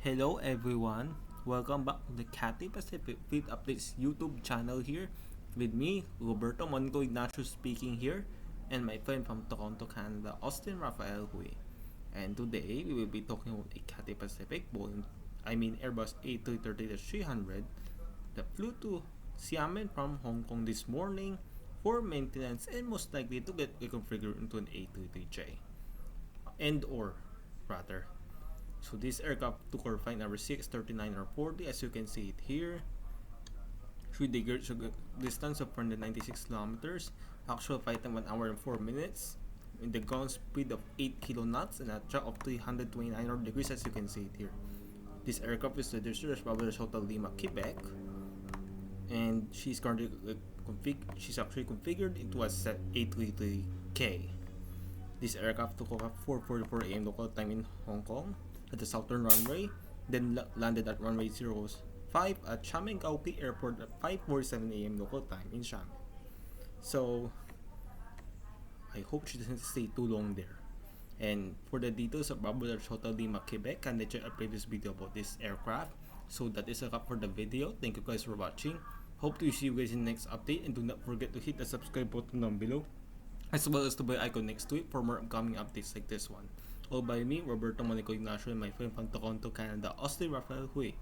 Hello everyone, welcome back to the CATHAY Pacific Fleet Updates YouTube channel here with me, Roberto Mongo Ignacio speaking here, and my friend from Toronto, Canada, Austin Rafael Hui. And today we will be talking about a CATHAY Pacific Airbus A330-300 that flew to Xiamen from Hong Kong this morning for maintenance and most likely to get reconfigured into an A33J. And or rather, so this aircraft took our flight number 639 or 40, as you can see it here. Through the distance of 496 kilometers, actual flight time 1 hour and 4 minutes, in the ground speed of 8 kiloknots and a track of 329 degrees, as you can see it here. This aircraft is registered as Bravo Hotel Lima, Quebec, and she's currently actually configured into a A33K. This aircraft took off at 4:44 a.m. local time in Hong Kong at the southern runway, then landed at runway 05 at Xiamen Airport at 5:47 a.m. local time in Xiamen. So I hope she doesn't stay too long there. And for the details of Bravo Hotel Lima, Quebec, can they check a previous video about this aircraft? So that is a wrap for the video. Thank you guys for watching. Hope to see you guys in the next update, and do not forget to hit the subscribe button down below, as well as the bell icon next to it for more upcoming updates like this one. All by me, Roberto Mongo Ignacio, and my friend from Toronto, Canada, Austin Rafael Hui.